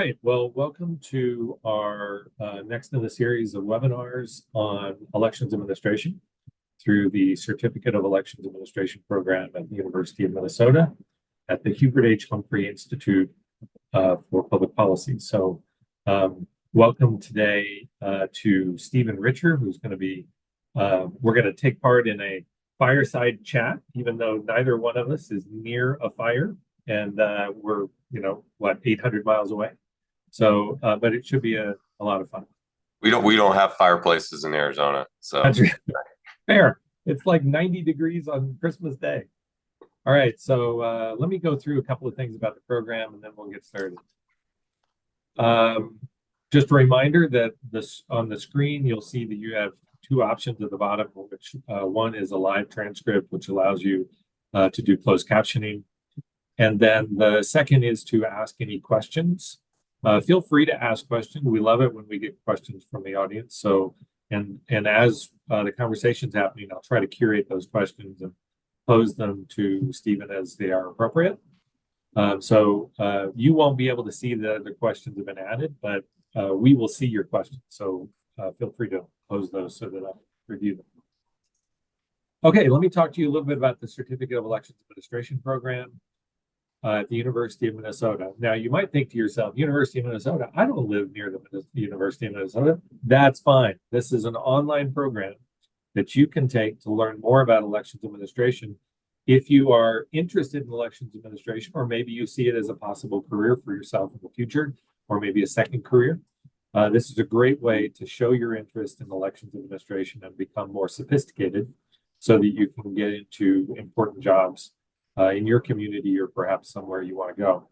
right. Well, welcome to our next in the series of webinars on elections administration through the Certificate of Elections Administration program at the University of Minnesota at the Hubert H. Humphrey Institute for Public Policy. So welcome today to Stephen Richer, who's going to be, we're going to take part in a fireside chat, even though neither one of us is near a fire. And we're, 800 miles away. So, but it should be a lot of fun. We don't have fireplaces in Arizona, so that's fair. It's like 90 degrees on Christmas Day. All right, so let me go through a couple of things about the program, and then we'll get started. Just a reminder that on the screen you'll see that you have two options at the bottom, which one is a live transcript, which allows you to do closed captioning. And then the second is to ask any questions. Feel free to ask questions. We love it when we get questions from the audience. So, and as the conversation's happening, I'll try to curate those questions and pose them to Stephen as they are appropriate. So you won't be able to see the questions have been added, but we will see your questions. So feel free to pose those so that I'll review them. Okay, let me talk to you a little bit about the Certificate of Elections Administration program at the University of Minnesota. Now, you might think to yourself, University of Minnesota, I don't live near the University of Minnesota. That's fine. This is an online program that you can take to learn more about elections administration. If you are interested in elections administration, or maybe you see it as a possible career for yourself in the future, or maybe a second career, this is a great way to show your interest in elections administration and become more sophisticated so that you can get into important jobs in your community or perhaps somewhere you want to go.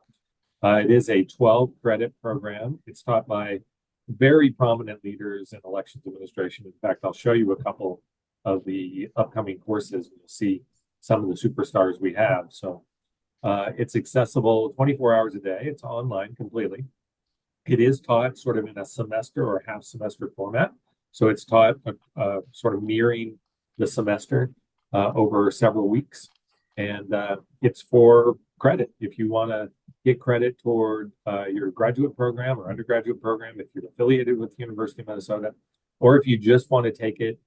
It is a 12-credit program. It's taught by very prominent leaders in elections administration. In fact, I'll show you a couple of the upcoming courses, and you'll see some of the superstars we have. So it's accessible 24 hours a day. It's online completely. It is taught sort of in a semester or half semester format. So it's taught sort of mirroring the semester over several weeks. And it's for credit. If you want to get credit toward your graduate program or undergraduate program, if you're affiliated with the University of Minnesota, or if you just want to take it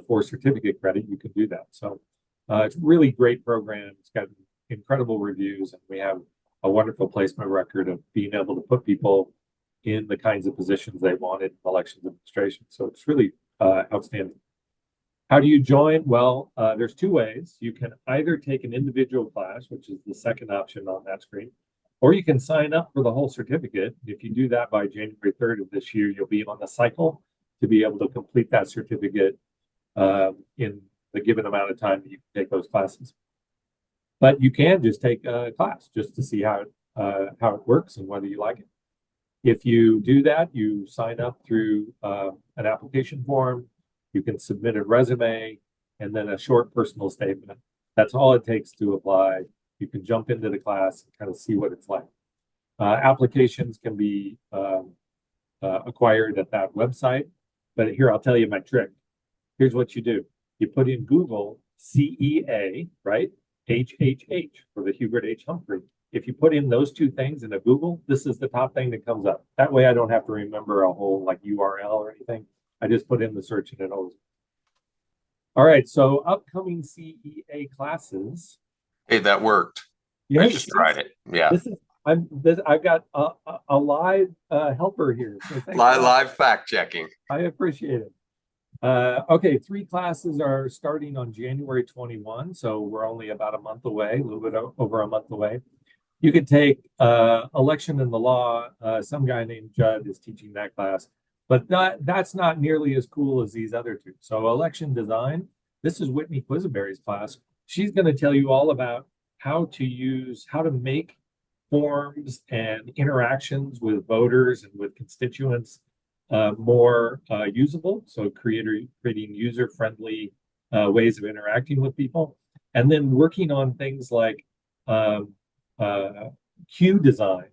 for certificate credit, you can do that. So it's a really great program. It's got incredible reviews, and we have a wonderful placement record of being able to put people in the kinds of positions they wanted in elections administration. So it's really outstanding. How do you join? Well, there's two ways. You can either take an individual class, which is the second option on that screen, or you can sign up for the whole certificate. If you do that by January 3rd of this year, you'll be on the cycle to be able to complete that certificate in the given amount of time that you can take those classes. But you can just take a class just to see how it works and whether you like it. If you do that, you sign up through an application form. You can submit a resume and then a short personal statement. That's all it takes to apply. You can jump into the class and kind of see what it's like. Applications can be acquired at that website. But here, I'll tell you my trick. Here's what you do. You put in Google CEA, right? HHH for the Hubert H. Humphrey. If you put in those two things in a Google, this is the top thing that comes up. That way I don't have to remember a whole like URL or anything. I just put in the search and it always. All right, so upcoming CEA classes. Hey, that worked. Yeah, I just tried it. Yeah. I've got a live helper here. So live fact checking. I appreciate it. Okay, 3 classes are starting on January 21, so we're only about a month away, a little bit over a month away. You could take election and the law. Some guy named Judd is teaching that class. But that's not nearly as cool as these other two. So election design, this is Whitney Quisenberry's class. She's going to tell you all about how to make forms and interactions with voters and with constituents more usable. So creating user-friendly ways of interacting with people. And then working on things like queue design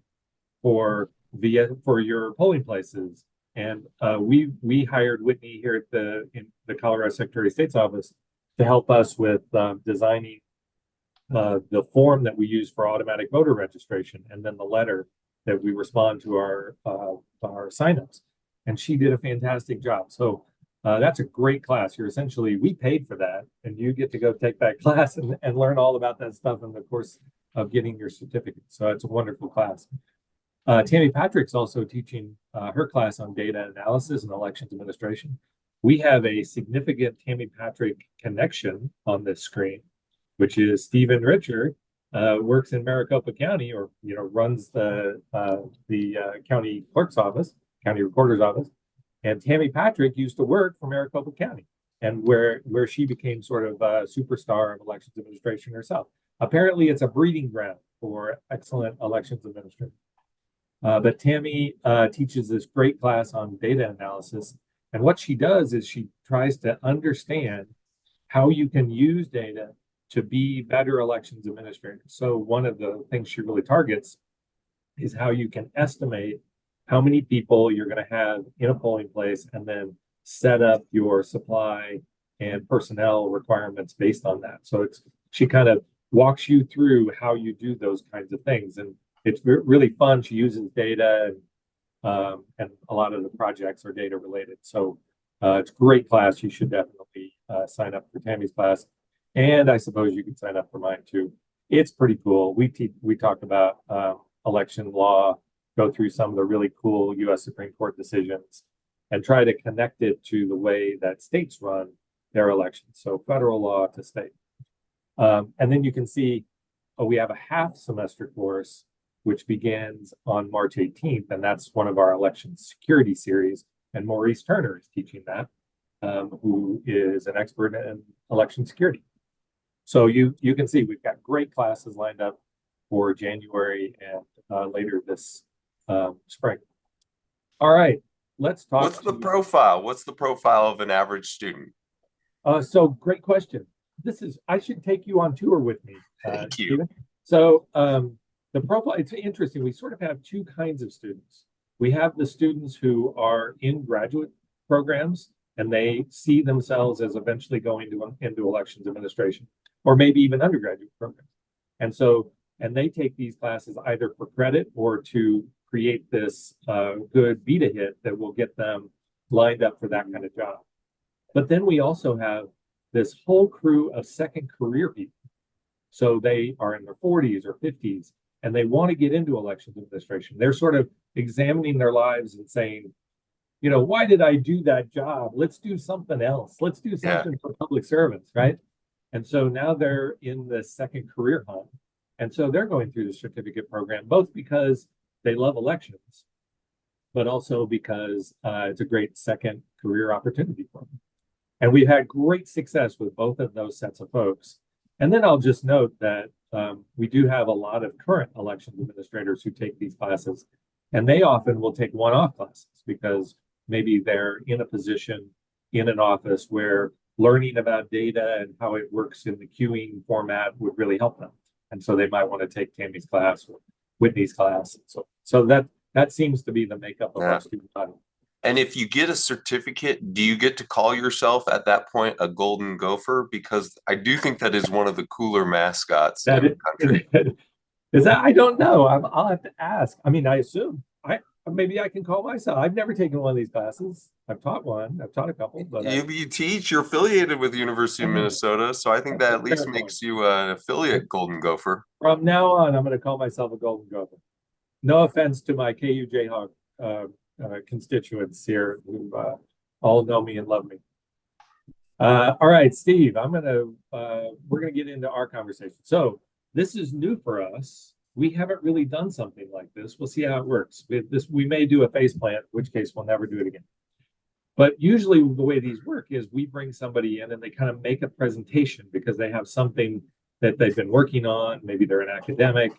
for your polling places. And we hired Whitney here in the Colorado Secretary of State's office to help us with designing the form that we use for automatic voter registration, and then the letter that we respond to our signups. And she did a fantastic job. So that's a great class. We paid for that, and you get to go take that class and learn all about that stuff in the course of getting your certificate. So it's a wonderful class. Tammy Patrick's also teaching her class on data analysis and elections administration. We have a significant Tammy Patrick connection on this screen, which is Stephen Richard, works in Maricopa County, or runs the county clerk's office, county recorder's office. And Tammy Patrick used to work for Maricopa County, and where she became sort of a superstar of elections administration herself. Apparently, it's a breeding ground for excellent elections administration. But Tammy teaches this great class on data analysis. And what she does is she tries to understand how you can use data to be better elections administrators. So one of the things she really targets is how you can estimate how many people you're going to have in a polling place, and then set up your supply and personnel requirements based on that. So she kind of walks you through how you do those kinds of things. And it's really fun. She uses data, and a lot of the projects are data related. So it's a great class. You should definitely sign up for Tammy's class. And I suppose you can sign up for mine too. It's pretty cool. We talk about election law, go through some of the really cool U.S. Supreme Court decisions, and try to connect it to the way that states run their elections. So federal law to state. And then you can see we have a half semester course, which begins on March 18th. And that's one of our election security series. And Maurice Turner is teaching that, who is an expert in election security. So you can see we've got great classes lined up for January and later this spring. All right, let's talk. What's the profile? What's the profile of an average student? So great question. I should take you on tour with me. Thank you. Stephen. So the profile, it's interesting. We sort of have two kinds of students. We have the students who are in graduate programs, and they see themselves as eventually going into elections administration, or maybe even undergraduate programs. And they take these classes either for credit or to create this good beta hit that will get them lined up for that kind of job. But then we also have this whole crew of second career people. So they are in their 40s or 50s, and they want to get into elections administration. They're sort of examining their lives and saying, why did I do that job? Let's do something else. Let's do something for public servants, right? And so now they're in the second career hunt. And so they're going through the certificate program, both because they love elections, but also because it's a great second career opportunity for them. And we've had great success with both of those sets of folks. And then I'll just note that we do have a lot of current elections administrators who take these classes, and they often will take one-off classes because maybe they're in a position in an office where learning about data and how it works in the queuing format would really help them. And so they might want to take Tammy's class or Whitney's class. So that seems to be the makeup of our student body. And if you get a certificate, do you get to call yourself at that point a golden gopher? Because I do think that is one of the cooler mascots in the country. Is that? I don't know. I'll have to ask. I mean, I assume maybe I can call myself. I've never taken one of these classes. I've taught one. I've taught a couple. But you teach. You're affiliated with the University of Minnesota, so I think that at least makes you an affiliate golden gopher. From now on, I'm going to call myself a golden gopher. No offense to my KU Jayhawk constituents here who all know me and love me. All right, Steve, we're going to get into our conversation. So this is new for us. We haven't really done something like this. We'll see how it works. We may do a face plant, in which case we'll never do it again. But usually the way these work is we bring somebody in and they kind of make a presentation because they have something that they've been working on. Maybe they're an academic.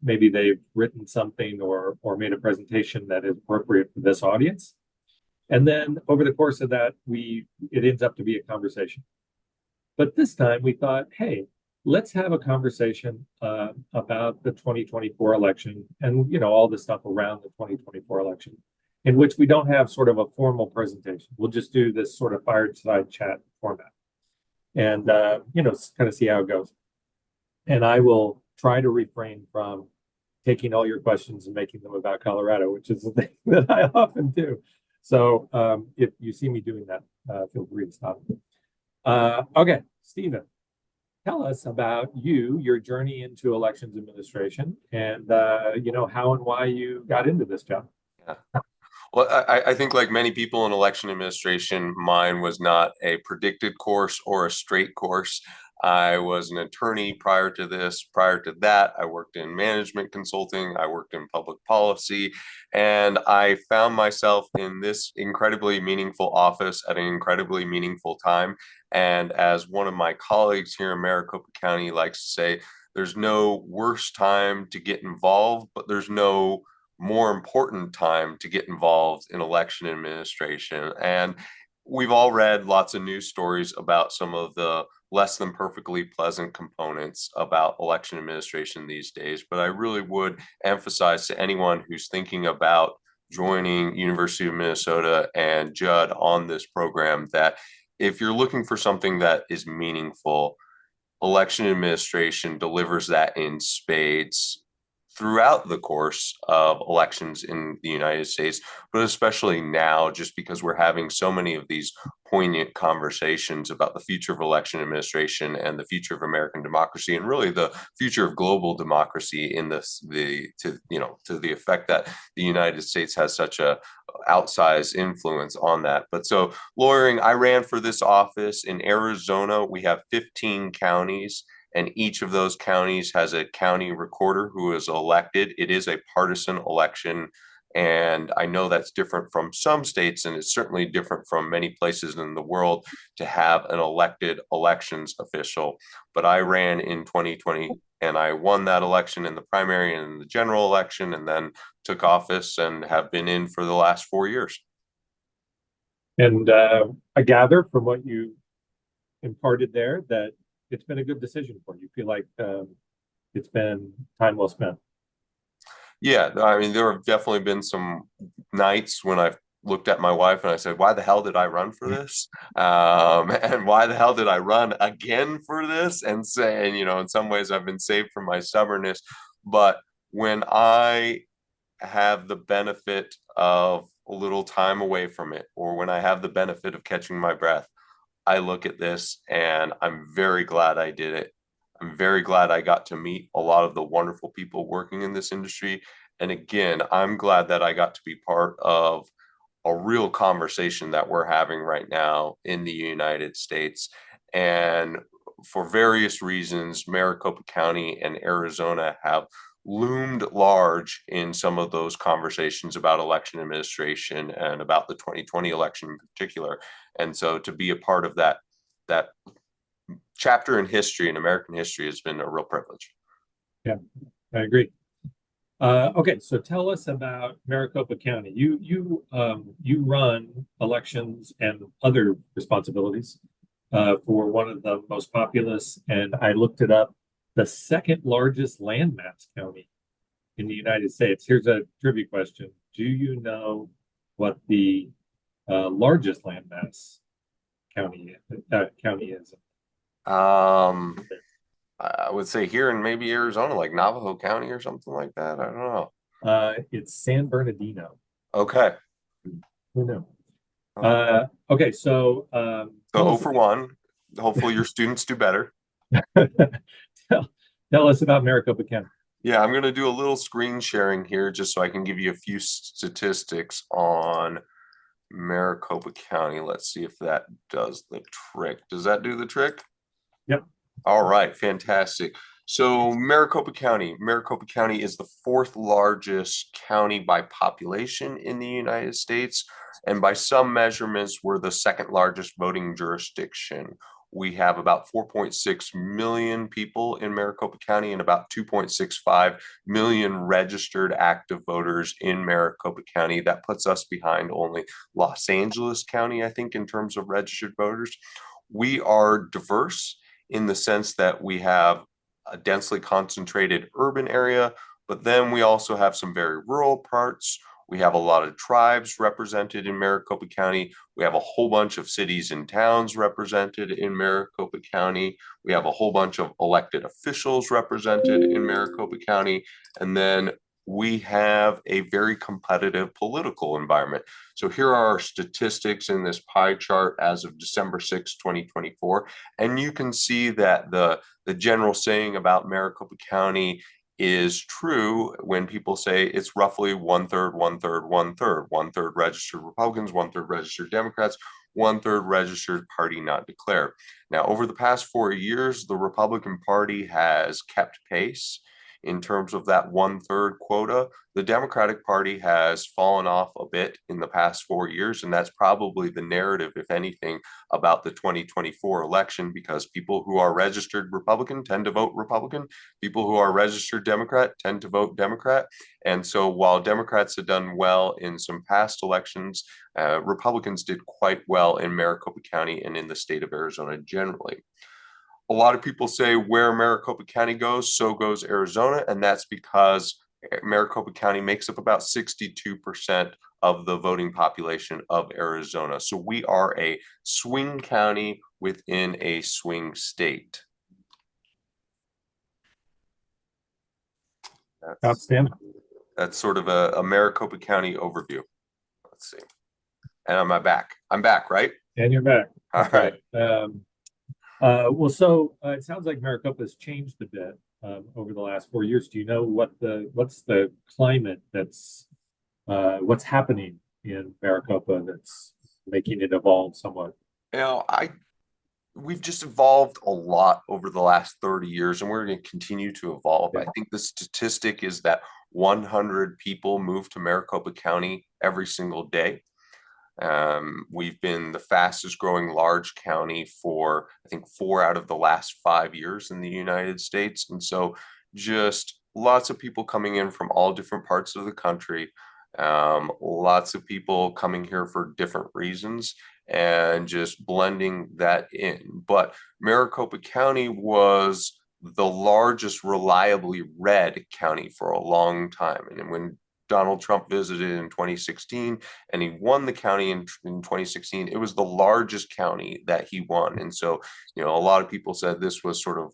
Maybe they've written something or made a presentation that is appropriate for this audience. And then over the course of that, it ends up to be a conversation. But this time we thought, hey, let's have a conversation about the 2024 election and all the stuff around the 2024 election, in which we don't have sort of a formal presentation. We'll just do this sort of fireside chat format and kind of see how it goes. And I will try to refrain from taking all your questions and making them about Colorado, which is the thing that I often do. So if you see me doing that, feel free to stop. Okay, Stephen, tell us about your journey into elections administration, and how and why you got into this job. Yeah. Well, I think like many people in election administration, mine was not a predicted course or a straight course. I was an attorney prior to this. Prior to that, I worked in management consulting. I worked in public policy, and I found myself in this incredibly meaningful office at an incredibly meaningful time. And as one of my colleagues here in Maricopa County likes to say, there's no worse time to get involved, but there's no more important time to get involved in election administration. And we've all read lots of news stories about some of the less than perfectly pleasant components about election administration these days. But I really would emphasize to anyone who's thinking about joining University of Minnesota and Judd on this program that if you're looking for something that is meaningful, election administration delivers that in spades throughout the course of elections in the United States, but especially now, just because we're having so many of these poignant conversations about the future of election administration and the future of American democracy, and really the future of global democracy in to the effect that the United States has such a outsized influence on that. But so lawyering, I ran for this office in Arizona. We have 15 counties, and each of those counties has a county recorder who is elected. It is a partisan election, and I know that's different from some states, and it's certainly different from many places in the world to have an elected elections official. But I ran in 2020, and I won that election in the primary and in the general election, and then took office and have been in for the last 4 years. And I gather from what you imparted there that it's been a good decision for you. You feel like it's been time well spent. Yeah, I mean, there have definitely been some nights when I've looked at my wife and I said, why the hell did I run for this? And why the hell did I run again for this? And saying, in some ways I've been saved from my stubbornness. But when I have the benefit of a little time away from it, or when I have the benefit of catching my breath, I look at this and I'm very glad I did it. I'm very glad I got to meet a lot of the wonderful people working in this industry. And again, I'm glad that I got to be part of a real conversation that we're having right now in the United States. And for various reasons, Maricopa County and Arizona have loomed large in some of those conversations about election administration and about the 2020 election in particular. And so to be a part of that chapter in history, in American history, has been a real privilege. Yeah, I agree. Okay, so tell us about Maricopa County. You run elections and other responsibilities for one of the most populous, and I looked it up, the second largest landmass county in the United States. Here's a trivia question. Do you know what the largest landmass county is? I would say here in maybe Arizona, like Navajo County or something like that. I don't know. It's San Bernardino. Okay. Who knew? Okay, so 0 for 1. Hopefully your students do better. Tell us about Maricopa County. Yeah, I'm going to do a little screen sharing here just so I can give you a few statistics on Maricopa County. Let's see if that does the trick. Does that do the trick? Yep. All right, fantastic. So Maricopa County is the 4th largest county by population in the United States. And by some measurements, we're the 2nd largest voting jurisdiction. We have about 4.6 million people in Maricopa County and about 2.65 million registered active voters in Maricopa County. That puts us behind only Los Angeles County, I think, in terms of registered voters. We are diverse in the sense that we have a densely concentrated urban area, but then we also have some very rural parts. We have a lot of tribes represented in Maricopa County. We have a whole bunch of cities and towns represented in Maricopa County. We have a whole bunch of elected officials represented in Maricopa County. And then we have a very competitive political environment. So here are our statistics in this pie chart as of December 6, 2024. And you can see that the general saying about Maricopa County is true when people say it's roughly 1/3, 1/3, 1/3, 1/3 registered Republicans, 1/3 registered Democrats, 1/3 registered party not declared. Now, over the past 4 years, the Republican Party has kept pace in terms of that 1/3 quota. The Democratic Party has fallen off a bit in the past 4 years, and that's probably the narrative, if anything, about the 2024 election, because people who are registered Republican tend to vote Republican. People who are registered Democrat tend to vote Democrat. And so while Democrats have done well in some past elections, Republicans did quite well in Maricopa County and in the state of Arizona generally. A lot of people say where Maricopa County goes, so goes Arizona, and that's because Maricopa County makes up about 62% of the voting population of Arizona. So we are a swing county within a swing state. Outstanding. That's sort of a Maricopa County overview. Let's see. And am I back? I'm back, right? And you're back. All right. Well, so it sounds like Maricopa has changed a bit over the last 4 years. Do you know what's the climate what's happening in Maricopa that's making it evolve somewhat? You know, we've just evolved a lot over the last 30 years, and we're going to continue to evolve. Yeah. I think the statistic is that 100 people move to Maricopa County every single day. We've been the fastest growing large county for, I think, 4 out of the last 5 years in the United States. And so just lots of people coming in from all different parts of the country, lots of people coming here for different reasons and just blending that in. But Maricopa County was the largest reliably red county for a long time. And when Donald Trump visited in 2016 and he won the county in 2016, it was the largest county that he won. And so, you know, a lot of people said this was sort of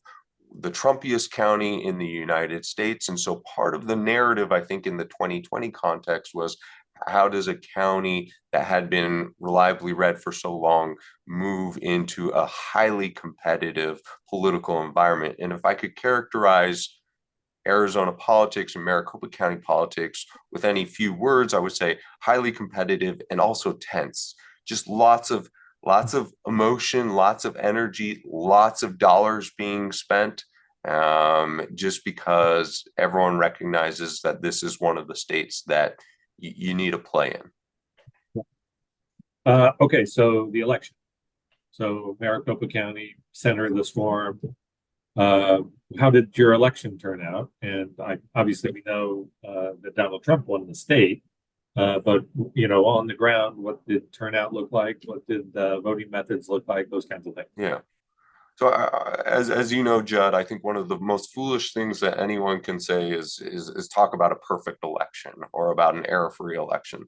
the Trumpiest county in the United States. And so part of the narrative, I think, in the 2020 context was, how does a county that had been reliably red for so long move into a highly competitive political environment? And if I could characterize Arizona politics and Maricopa County politics with any few words, I would say highly competitive and also tense. Just lots of emotion, lots of energy, lots of dollars being spent, just because everyone recognizes that this is one of the states that you need to play in. Okay, so the election. So Maricopa County, center of the storm. How did your election turn out? And obviously we know that Donald Trump won the state, but you know, on the ground, what did turnout look like? What did voting methods look like? Those kinds of things. Yeah. So as you know, Judd, I think one of the most foolish things that anyone can say is talk about a perfect election or about an error-free election.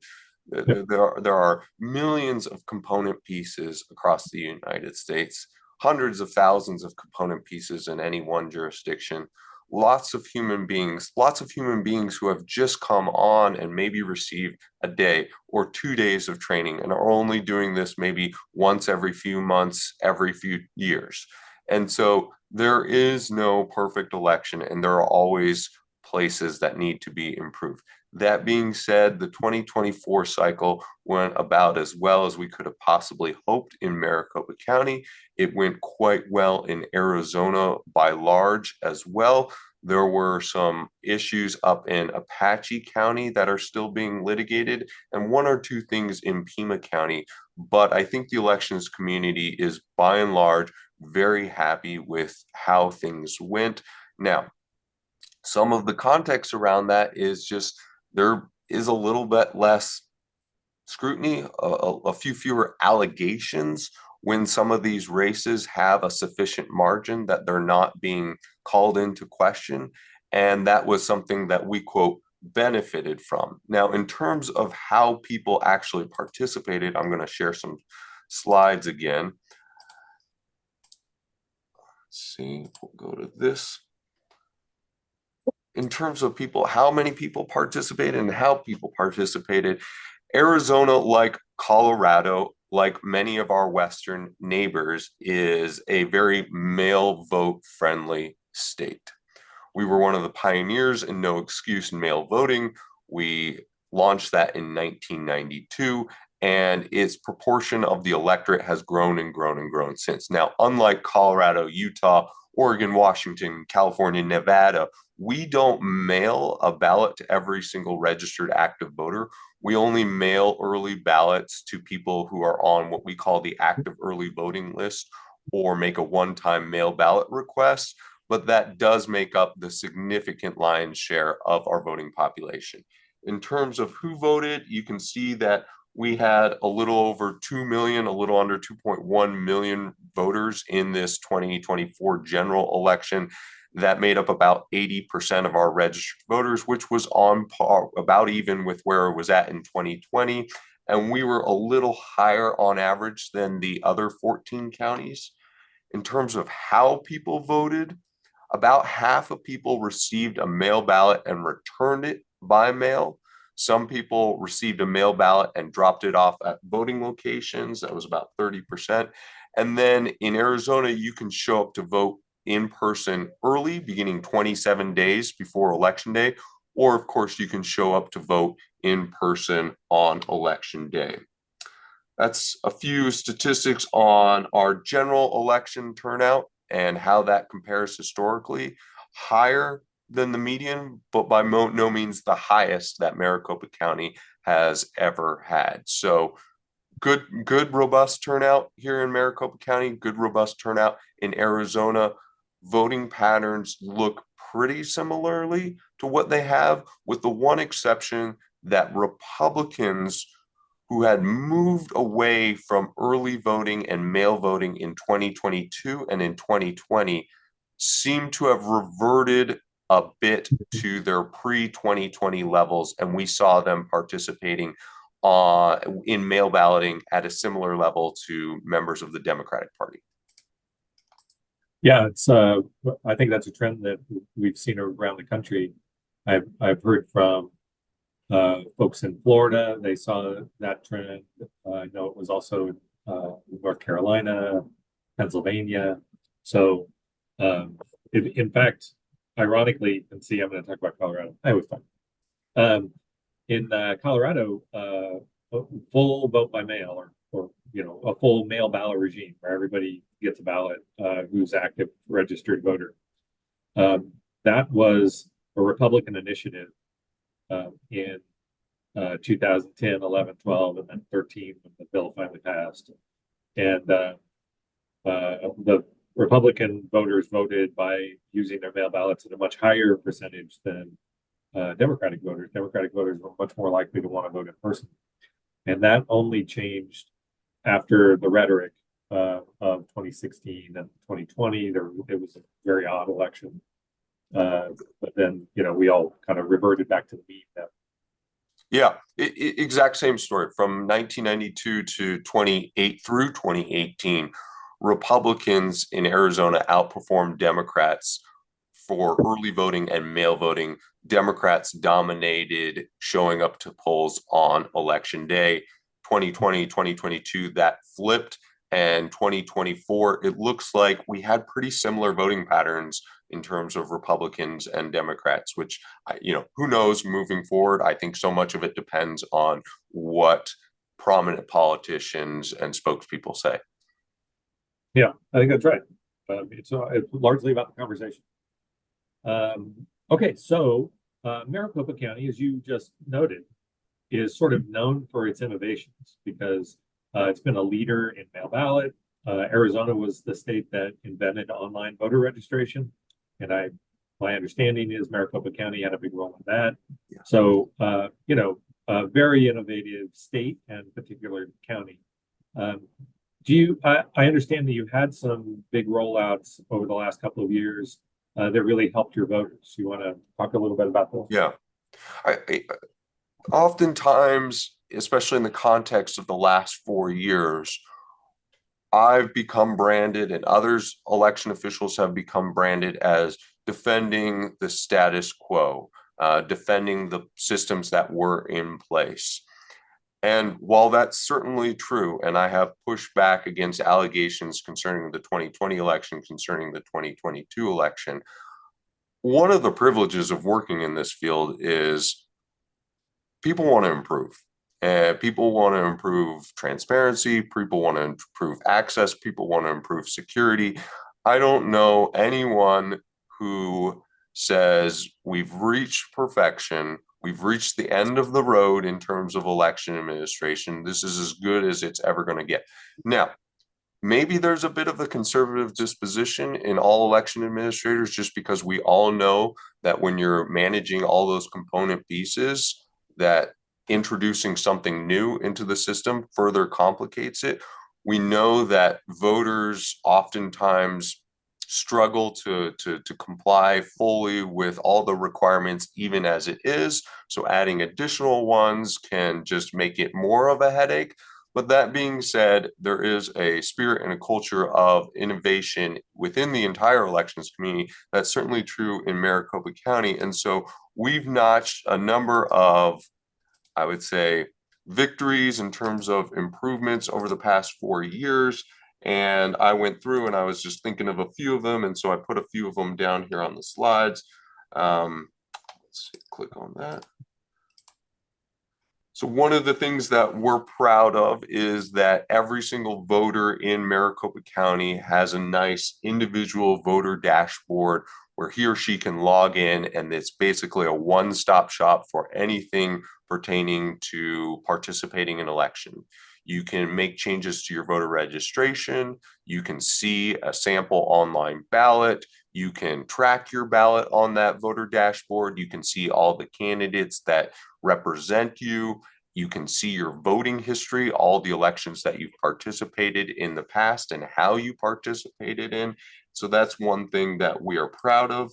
Yep. There are millions of component pieces across the United States, hundreds of thousands of component pieces in any one jurisdiction. Lots of human beings who have just come on and maybe received a day or 2 days of training and are only doing this maybe once every few months, every few years. And so there is no perfect election, and there are always places that need to be improved. That being said, the 2024 cycle went about as well as we could have possibly hoped in Maricopa County. It went quite well in Arizona by large as well. There were some issues up in Apache County that are still being litigated, and 1 or 2 things in Pima County. But I think the elections community is by and large very happy with how things went. Now, some of the context around that is just there is a little bit less scrutiny, a few fewer allegations when some of these races have a sufficient margin that they're not being called into question. And that was something that we, quote, benefited from. Now, in terms of how people actually participated, I'm going to share some slides again. Let's see, we'll go to this. In terms of people, how many people participated and how people participated, Arizona, like Colorado, like many of our Western neighbors, is a very male vote friendly state. We were one of the pioneers in no excuse mail voting. We launched that in 1992, and its proportion of the electorate has grown and grown and grown since. Now, unlike Colorado, Utah, Oregon, Washington, California, Nevada, we don't mail a ballot to every single registered active voter. We only mail early ballots to people who are on what we call the active early voting list, or make a one-time mail ballot request, but that does make up the significant lion's share of our voting population. In terms of who voted, you can see that we had a little over 2 million, a little under 2.1 million voters in this 2024 general election. That made up about 80% of our registered voters, which was on par, about even with where it was at in 2020. And we were a little higher on average than the other 14 counties. In terms of how people voted, about half of people received a mail ballot and returned it by mail. Some people received a mail ballot and dropped it off at voting locations. That was about 30%. And then in Arizona, you can show up to vote in person early, beginning 27 days before Election Day, or of course, you can show up to vote in person on Election Day. That's a few statistics on our general election turnout and how that compares historically. Higher than the median, but by no means the highest that Maricopa County has ever had. So good robust turnout here in Maricopa County, good robust turnout in Arizona. Voting patterns look pretty similarly to what they have, with the one exception that Republicans who had moved away from early voting and mail voting in 2022 and in 2020 seem to have reverted a bit to their pre-2020 levels, and we saw them participating in mail balloting at a similar level to members of the Democratic Party. Yeah, it's I think that's a trend that we've seen around the country. I've heard from folks in Florida, they saw that trend. I know it was also in North Carolina, Pennsylvania. So, in fact, ironically, and see, I'm going to talk about Colorado. I was fine. In Colorado, full vote by mail, or a full mail ballot regime where everybody gets a ballot who's active registered voter. That was a Republican initiative in 2010, 11, 12, and then 13 when the bill finally passed. And the Republican voters voted by using their mail ballots at a much higher percentage than Democratic voters. Democratic voters were much more likely to want to vote in person. And that only changed after the rhetoric of 2016 and 2020. It was a very odd election. But then, we all kind of reverted back to the mean now. Yeah, exact same story. From 1992 to 28 through 2018, Republicans in Arizona outperformed Democrats for early voting and mail voting. Democrats dominated showing up to polls on Election Day. 2020, 2022, that flipped. And 2024, it looks like we had pretty similar voting patterns in terms of Republicans and Democrats, which, who knows moving forward. I think so much of it depends on what prominent politicians and spokespeople say. Yeah, I think that's right. It's largely about the conversation. Okay, so Maricopa County, as you just noted, is sort of known for its innovations because it's been a leader in mail ballot. Arizona was the state that invented online voter registration, and my understanding is Maricopa County had a big role in that. Yeah. So, a very innovative state and particular county. I understand that you had some big rollouts over the last couple of years that really helped your voters. You want to talk a little bit about those? Yeah. I oftentimes, especially in the context of the last 4 years, I've become branded and others election officials have become branded as defending the status quo, defending the systems that were in place. And while that's certainly true, and I have pushed back against allegations concerning the 2020 election, concerning the 2022 election, one of the privileges of working in this field is people want to improve. People want to improve transparency. People want to improve access. People want to improve security. I don't know anyone who says we've reached perfection. We've reached the end of the road in terms of election administration. This is as good as it's ever going to get. Now, maybe there's a bit of a conservative disposition in all election administrators, just because we all know that when you're managing all those component pieces, that introducing something new into the system further complicates it. We know that voters oftentimes struggle to comply fully with all the requirements, even as it is. So adding additional ones can just make it more of a headache. But that being said, there is a spirit and a culture of innovation within the entire elections community. That's certainly true in Maricopa County. And so we've notched a number of, I would say, victories in terms of improvements over the past 4 years. And I went through and I was just thinking of a few of them. And so I put a few of them down here on the slides. Let's see, click on that. So one of the things that we're proud of is that every single voter in Maricopa County has a nice individual voter dashboard where he or she can log in, and it's basically a one-stop shop for anything pertaining to participating in election. You can make changes to your voter registration. You can see a sample online ballot. You can track your ballot on that voter dashboard. You can see all the candidates that represent you. You can see your voting history, all the elections that you've participated in the past and how you participated in. So that's one thing that we are proud of.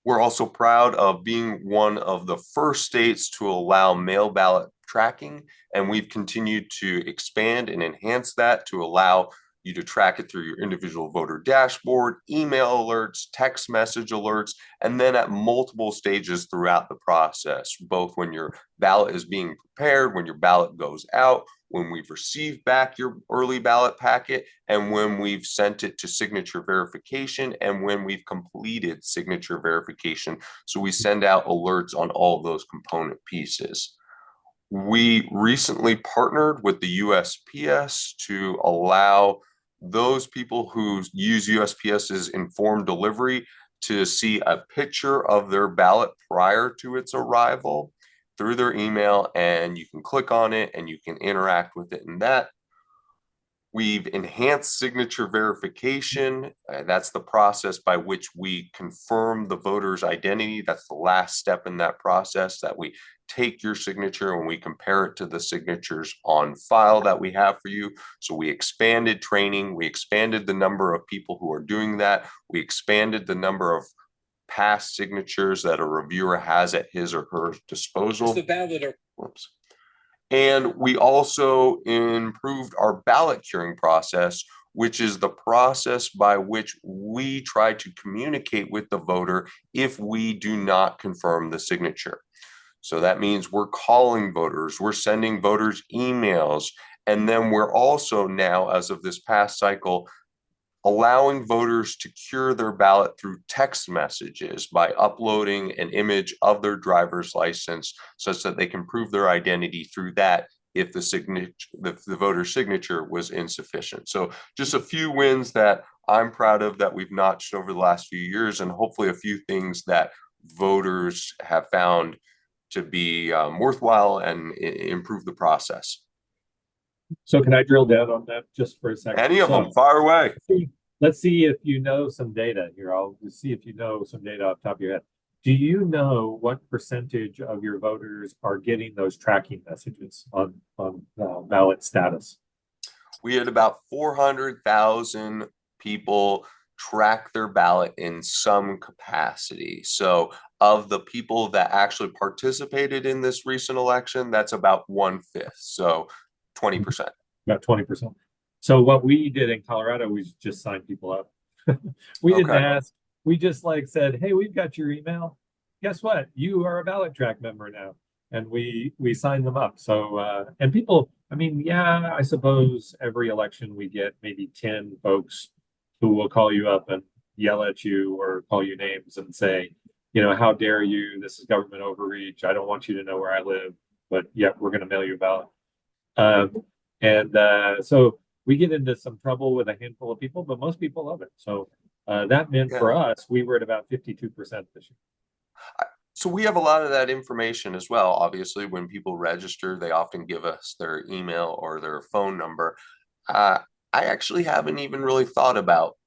We're also proud of being one of the first states to allow mail ballot tracking, and we've continued to expand and enhance that to allow you to track it through your individual voter dashboard, email alerts, text message alerts, and then at multiple stages throughout the process, both when your ballot is being prepared, when your ballot goes out, when we've received back your early ballot packet, and when we've sent it to signature verification, and when we've completed signature verification. So we send out alerts on all of those component pieces. We recently partnered with the USPS to allow those people who use USPS's informed delivery to see a picture of their ballot prior to its arrival through their email, and you can click on it and you can interact with it in that. We've enhanced signature verification. That's the process by which we confirm the voter's identity. That's the last step in that process, that we take your signature and we compare it to the signatures on file that we have for you. So we expanded training. We expanded the number of people who are doing that. We expanded the number of past signatures that a reviewer has at his or her disposal. The validator. Whoops. And we also improved our ballot curing process, which is the process by which we try to communicate with the voter if we do not confirm the signature. So that means we're calling voters, we're sending voters emails, and then we're also now, as of this past cycle, allowing voters to cure their ballot through text messages by uploading an image of their driver's license such that they can prove their identity through that if the voter's signature was insufficient. So just a few wins that I'm proud of that we've notched over the last few years, and hopefully a few things that voters have found to be worthwhile and improve the process. So can I drill down on that just for a second? Any of them, fire away. Let's see if you know some data here. I'll see if you know some data off the top of your head. Do you know what percentage of your voters are getting those tracking messages on ballot status? We had about 400,000 people track their ballot in some capacity. So of the people that actually participated in this recent election, that's about 1/5. So 20%. About 20%. So what we did in Colorado, we just signed people up. We didn't Okay. ask. We just like said, "Hey, we've got your email. Guess what? You are a ballot track member now." And we signed them up. So and people, I mean, yeah, I suppose every election we get maybe 10 folks who will call you up and yell at you or call you names and say, how dare you? This is government overreach. I don't want you to know where I live, but yet we're going to mail you a ballot. And so we get into some trouble with a handful of people, but most people love it. So that meant for Yeah. us, we were at about 52% this year. So we have a lot of that information as well. Obviously, when people register, they often give us their email or their phone number. Uh, I actually haven't even really thought about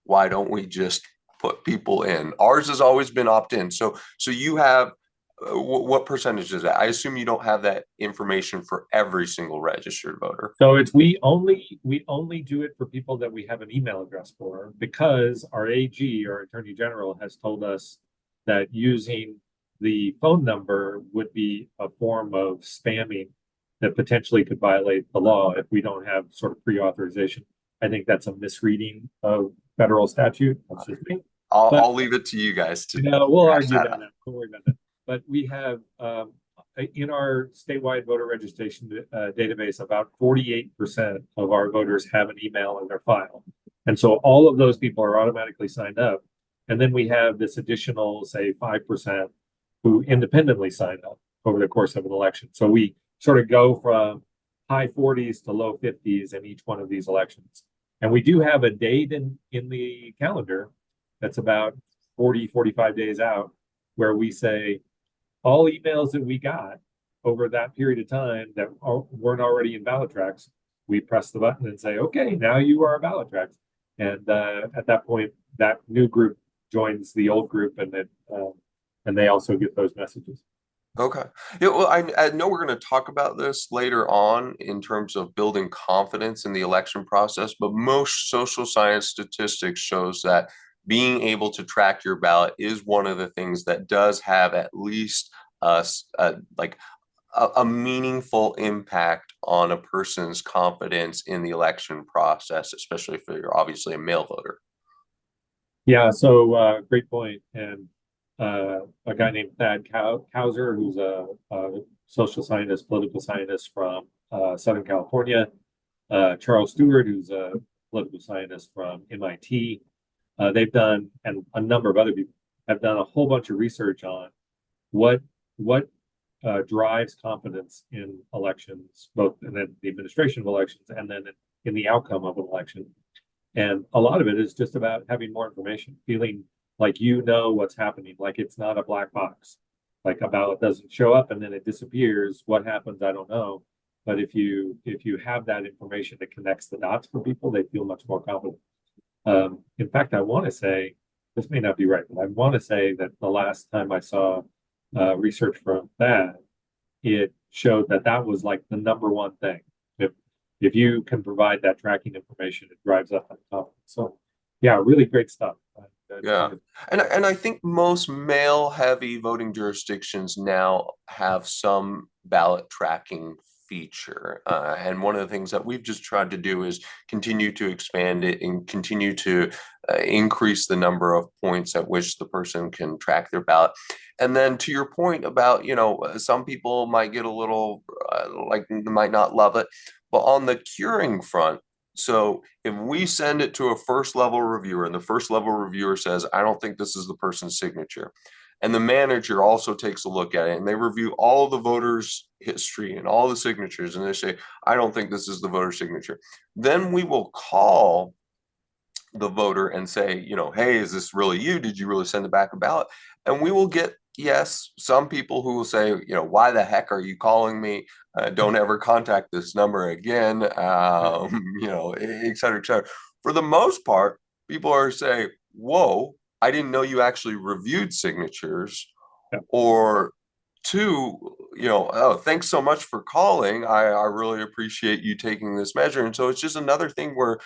why don't we just put people in? Ours has always been opt-in. So you have what percentage is that? I assume you don't have that information for every single registered voter. So it's we only do it for people that we have an email address for because our AG, our Attorney General, has told us that using the phone number would be a form of spamming that potentially could violate the law if we don't have sort of pre-authorization. I think that's a misreading of federal statute. That's just me. But I'll leave it to you guys to we'll hash argue that that out. out. Don't worry about that. But we have in our statewide voter registration database, about 48% of our voters have an email in their file. And so all of those people are automatically signed up. And then we have this additional, say, 5% who independently sign up over the course of an election. So we sort of go from high 40s to low 50s in each one of these elections. And we do have a date in the calendar that's about 40, 45 days out where we say all emails that we got over that period of time that weren't already in ballot tracks, we press the button and say, okay, now you are a ballot track. And at that point, that new group joins the old group and they also get those messages. Okay. Yeah, well, I know we're going to talk about this later on in terms of building confidence in the election process, but most social science statistics shows that being able to track your ballot is one of the things that does have at least like a meaningful impact on a person's confidence in the election process, especially if you're obviously a male voter. Yeah, so great point. And a guy named Thad Kauser, who's a social scientist, political scientist from Southern California, Charles Stewart, who's a political scientist from MIT. They've done, and a number of other people have done a whole bunch of research on what drives confidence in elections, both in the administration of elections and then in the outcome of an election. And a lot of it is just about having more information, feeling like what's happening, like it's not a black box, like a ballot doesn't show up and then it disappears. What happens? I don't know. But if you have that information that connects the dots for people, they feel much more confident. In fact, I want to say this may not be right, but I want to say that the last time I saw research from that, it showed that was like the number one thing. If you can provide that tracking information, it drives up that confidence. So, yeah, really great stuff. Yeah. And I think most male heavy voting jurisdictions now have some ballot tracking feature. And one of the things that we've just tried to do is continue to expand it and continue to increase the number of points at which the person can track their ballot. And then to your point about, some people might get a little like might not love it, but on the curing front, so if we send it to a first level reviewer and the first level reviewer says, I don't think this is the person's signature, and the manager also takes a look at it and they review all the voters' history and all the signatures and they say, I don't think this is the voter signature, then we will call the voter and say, hey, is this really you? Did you really send it back a ballot? And we will get, yes, some people who will say, why the heck are you calling me? Don't ever contact this number again, et cetera, et cetera. For the most part, people are saying, whoa, I didn't know you actually reviewed signatures. Yeah. Or two, oh, thanks so much for calling. I really appreciate you taking this measure. And so it's just another thing where,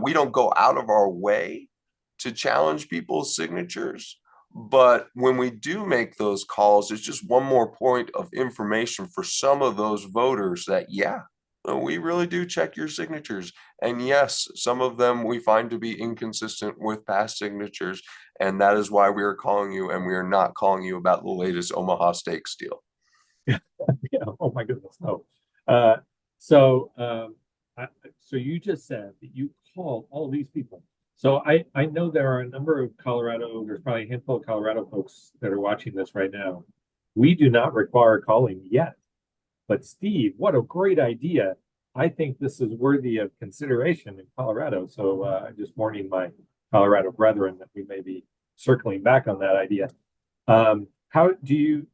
we don't go out of our way to challenge people's signatures. But when we do make those calls, it's just one more point of information for some of those voters that, yeah, we really do check your signatures. And yes, some of them we find to be inconsistent with past signatures. And that is why we are calling you, and we are not calling you about the latest Omaha steak deal. Yeah. Oh my goodness. No. Uh, so, so you just said that you called all these people. So I know there are a number of Colorado, there's probably a handful of Colorado folks that are watching this right now. We do not require calling yet. But Steve, what a great idea. I think this is worthy of consideration in Colorado. So just warning my Colorado brethren that we may be circling back on that idea. How do you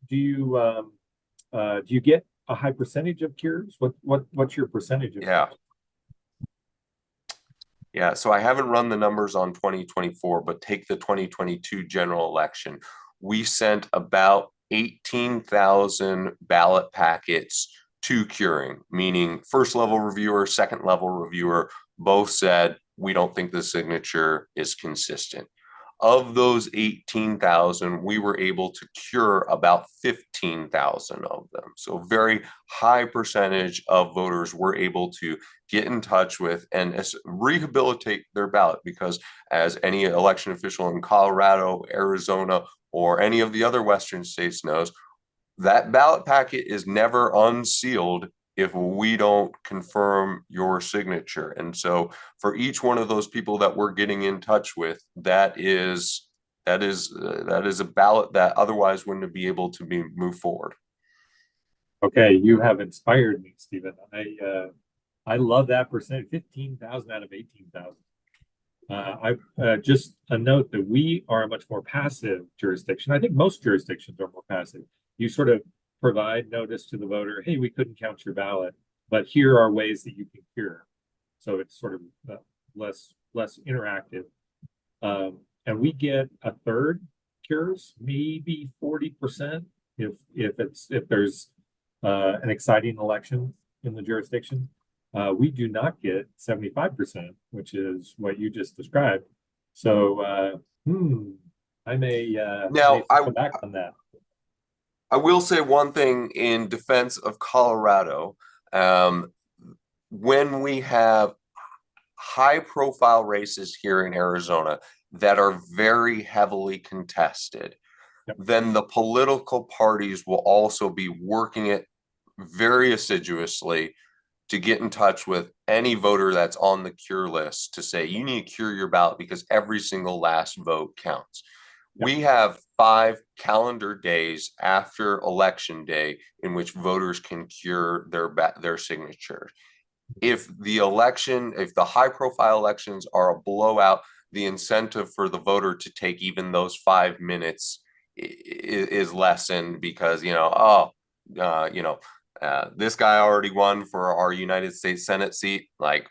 get a high percentage of cures? What's your percentage of Yeah. cures? Yeah, so I haven't run the numbers on 2024, but take the 2022 general election. We sent about 18,000 ballot packets to curing, meaning first level reviewer, second level reviewer, both said, we don't think the signature is consistent. Of those 18,000, we were able to cure about 15,000 of them. So very high percentage of voters were able to get in touch with and rehabilitate their ballot, because as any election official in Colorado, Arizona, or any of the other Western states knows, that ballot packet is never unsealed if we don't confirm your signature. And so for each one of those people that we're getting in touch with, that is a ballot that otherwise wouldn't be able to be moved forward. Okay, you have inspired me, Stephen. I love that percent, 15,000 out of 18,000. I just a note that we are a much more passive jurisdiction. I think most jurisdictions are more passive. You sort of provide notice to the voter, hey, we couldn't count your ballot, but here are ways that you can cure. So it's sort of less interactive. And we get a third cures, maybe 40% if there's an exciting election in the jurisdiction. We do not get 75%, which is what you just described. So, I may Now, circle back on that. I will say one thing in defense of Colorado. When we have high profile races here in Arizona that are very heavily contested, Yep. then the political parties will also be working it very assiduously to get in touch with any voter that's on the cure list to say, you need to cure your ballot because every single last vote counts. Yep. We have 5 calendar days after election day in which voters can cure their signature. If the high profile elections are a blowout, the incentive for the voter to take even those 5 minutes is lessened because, this guy already won for our United States Senate seat. Like,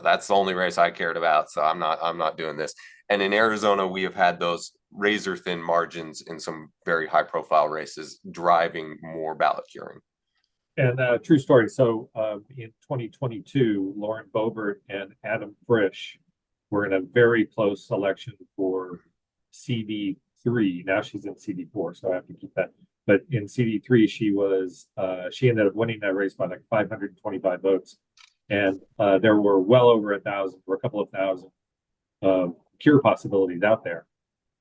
that's the only race I cared about, so I'm not doing this. And in Arizona, we have had those razor thin margins in some very high profile races, driving more ballot curing. And true story. So in 2022, Lauren Boebert and Adam Frisch were in a very close election for CD3. Now she's in CD4, so I have to keep that. But in CD3, she ended up winning that race by like 525 votes. And there were well over 1,000, or a couple of thousand cure possibilities out there.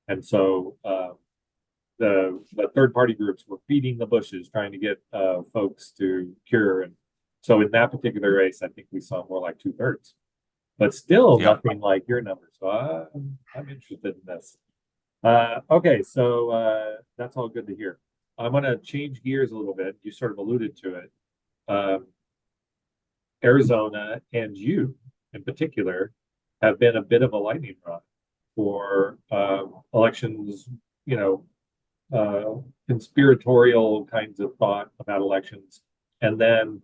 And so the third party groups were beating the bushes trying to get folks to cure. And so in that particular race, I think we saw more like 2/3, but still nothing like your number. So I'm interested in this. Okay, so that's all good to hear. I'm going to change gears a little bit. You sort of alluded to it. Arizona and you in particular have been a bit of a lightning rod for elections, conspiratorial kinds of thought about elections. And then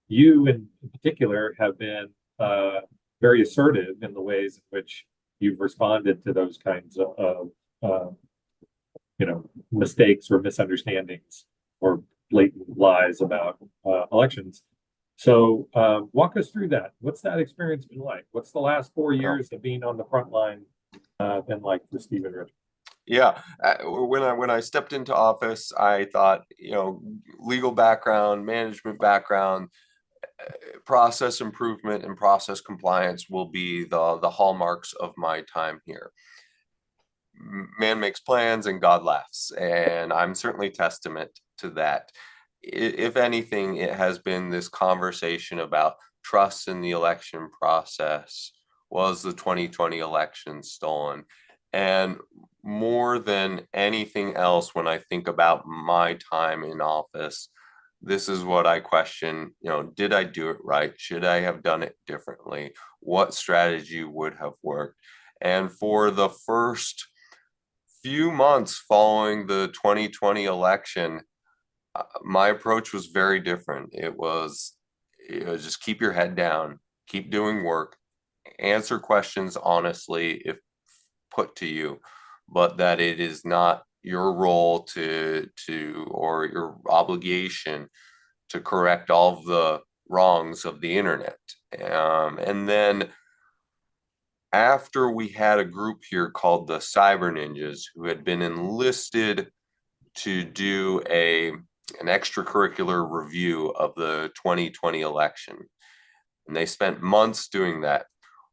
you in particular have been very assertive in the ways in which you've responded to those kinds of mistakes or misunderstandings or blatant lies about elections. So walk us through that. What's that experience been like? What's the last 4 years of being on the front line than like the Stephen Richards. Yeah, when I stepped into office, I thought, legal background, management background, process improvement and process compliance will be the hallmarks of my time here. Man makes plans and God laughs, and I'm certainly testament to that. If anything, it has been this conversation about trust in the election process. Was the 2020 election stolen? And more than anything else, when I think about my time in office, this is what I question. Did I do it right? Should I have done it differently? What strategy would have worked? And for the first few months following the 2020 election, my approach was very different. It was just keep your head down, keep doing work, answer questions honestly if put to you, but that it is not your role or your obligation to correct all of the wrongs of the internet. And then after we had a group here called the Cyber Ninjas who had been enlisted to do an extracurricular review of the 2020 election, and they spent months doing that.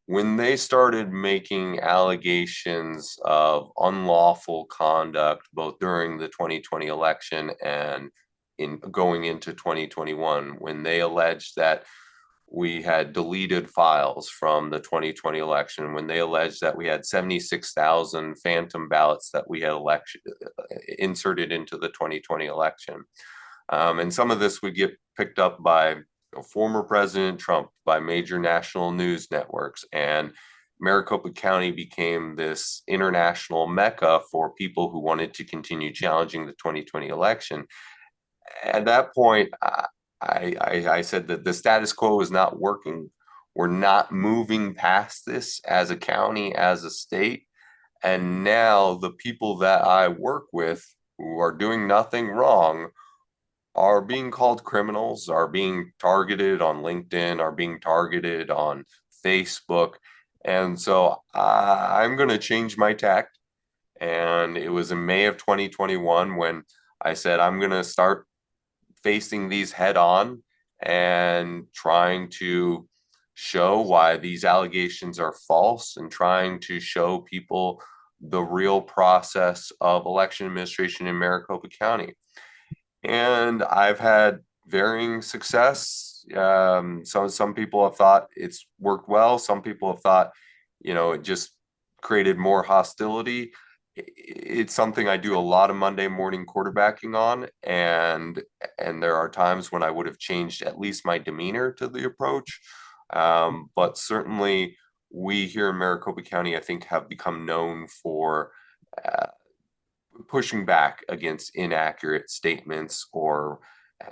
When they started making allegations of unlawful conduct, both during the 2020 election and in going into 2021, when they alleged that we had deleted files from the 2020 election, when they alleged that we had 76,000 phantom ballots that we had inserted into the 2020 election. And some of this would get picked up by former President Trump, by major national news networks, and Maricopa County became this international mecca for people who wanted to continue challenging the 2020 election. At that point, I said that the status quo is not working. We're not moving past this as a county, as a state. And now the people that I work with who are doing nothing wrong are being called criminals, are being targeted on LinkedIn, are being targeted on Facebook. And so I'm going to change my tack. And it was in May of 2021 when I said, I'm going to start facing these head on and trying to show why these allegations are false and trying to show people the real process of election administration in Maricopa County. And I've had varying success. Some people have thought it's worked well. Some people have thought, it just created more hostility. It's something I do a lot of Monday morning quarterbacking on, and there are times when I would have changed at least my demeanor to the approach. But certainly, we here in Maricopa County, I think, have become known for pushing back against inaccurate statements or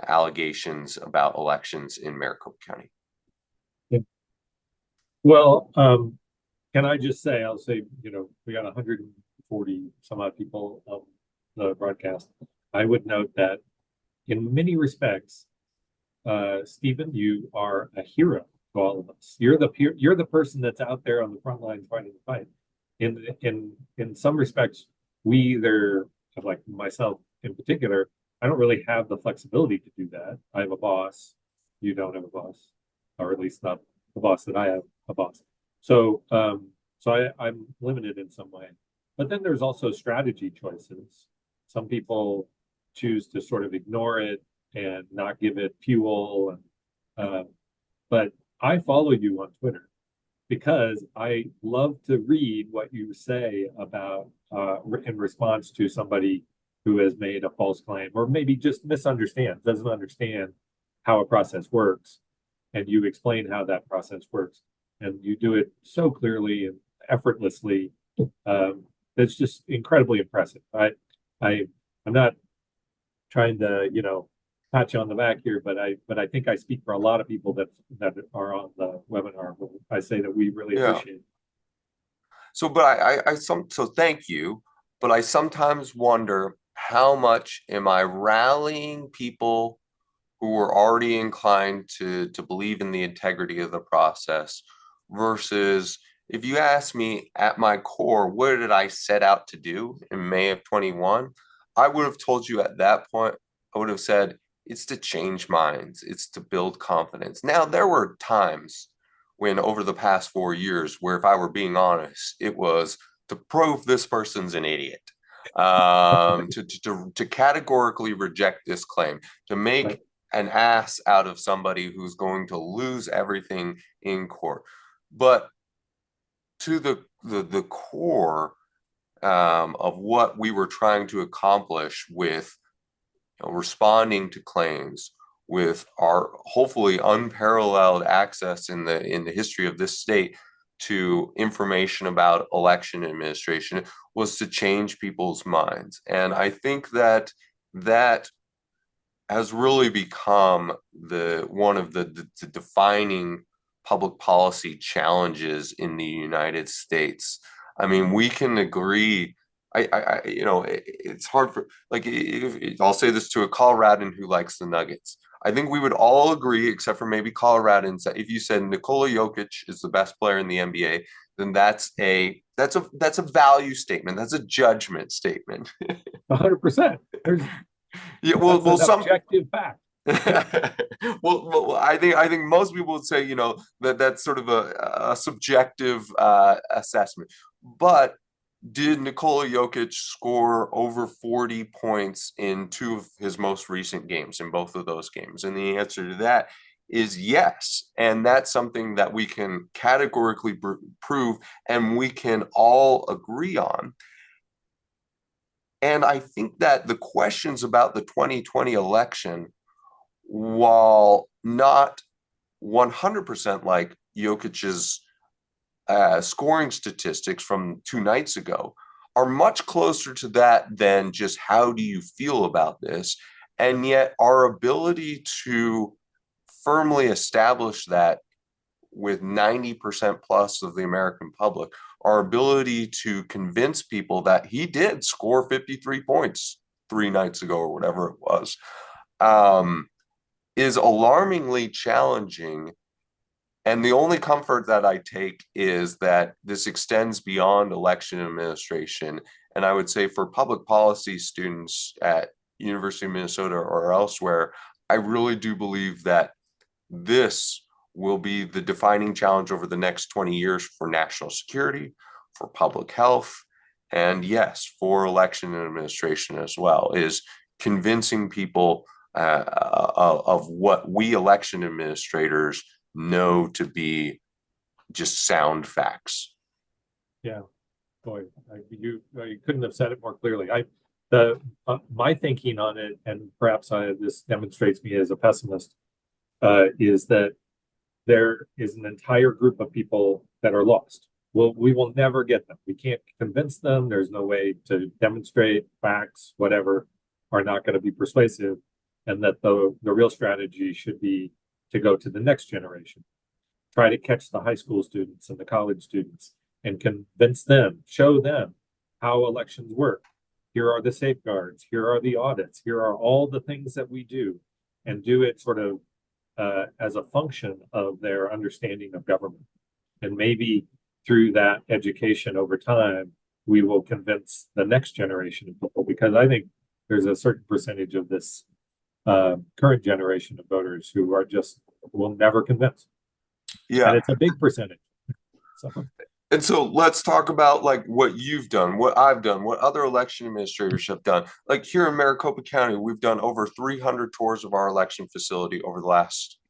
allegations about elections in Maricopa County. Yeah. Well, can I just say, I'll say, we got 140 some odd people on the broadcast. I would note that in many respects, Stephen, you are a hero to all of us. You're the person that's out there on the front lines fighting the fight. In some respects, we either, like myself in particular, I don't really have the flexibility to do that. I have a boss. You don't have a boss, or at least not the boss that I have a boss. So I'm limited in some way. But then there's also strategy choices. Some people choose to sort of ignore it and not give it fuel. But I follow you on Twitter because I love to read what you say about in response to somebody who has made a false claim or maybe just doesn't understand how a process works. And you explain how that process works. And you do it so clearly and effortlessly. That's just incredibly impressive. I'm not trying to, pat you on the back here, but I think I speak for a lot of people that are on the webinar. I say that we really appreciate it. So, but so thank you. But I sometimes wonder how much am I rallying people who were already inclined to believe in the integrity of the process versus if you ask me at my core, what did I set out to do in May of 21? I would have told you at that point, I would have said, it's to change minds, it's to build confidence. Now, there were times when over the past 4 years where, if I were being honest, it was to prove this person's an idiot, to categorically reject this claim, to Right. make an ass out of somebody who's going to lose everything in court. But to the core of what we were trying to accomplish with, responding to claims, with our hopefully unparalleled access in the history of this state to information about election administration, was to change people's minds. And I think that that has really become the one of the defining public policy challenges in the United States. I mean, we can agree. It's hard for, like, I'll say this to a Coloradan who likes the Nuggets. I think we would all agree, except for maybe Coloradans, that if you said Nikola Jokic is the best player in the NBA, then that's a value statement. That's a judgment statement. 100%. There's Yeah, That's well, an some objective fact. I think most people would say, that that's sort of a subjective assessment. But did Nikola Jokic score over 40 points in two of his most recent games, in both of those games? And the answer to that is yes. And that's something that we can categorically prove, and we can all agree on. And I think that the questions about the 2020 election, while not 100% like Jokic's scoring statistics from 2 nights ago, are much closer to that than just how do you feel about this. And yet our ability to firmly establish that with 90% plus of the American public, our ability to convince people that he did score 53 points 3 nights ago or whatever it was, is alarmingly challenging. And the only comfort that I take is that this extends beyond election administration. And I would say for public policy students at University of Minnesota or elsewhere, I really do believe that this will be the defining challenge over the next 20 years for national security, for public health, and yes, for election administration as well, is convincing people of what we election administrators know to be just sound facts. Yeah, boy, you couldn't have said it more clearly. My thinking on it, and perhaps this demonstrates me as a pessimist, is that there is an entire group of people that are lost. Well, we will never get them. We can't convince them. There's no way to demonstrate facts, whatever, are not going to be persuasive. And that the real strategy should be to go to the next generation, try to catch the high school students and the college students and convince them, show them how elections work. Here are the safeguards. Here are the audits. Here are all the things that we do, and do it sort of as a function of their understanding of government. And maybe through that education over time, we will convince the next generation of people, because I think there's a certain percentage of this current generation of voters who are just will never convince. Yeah. And it's a big percentage. So. And so let's talk about like what you've done, what I've done, what other election administrators have done. Like here in Maricopa County, we've done over 300 tours of our election facility over the last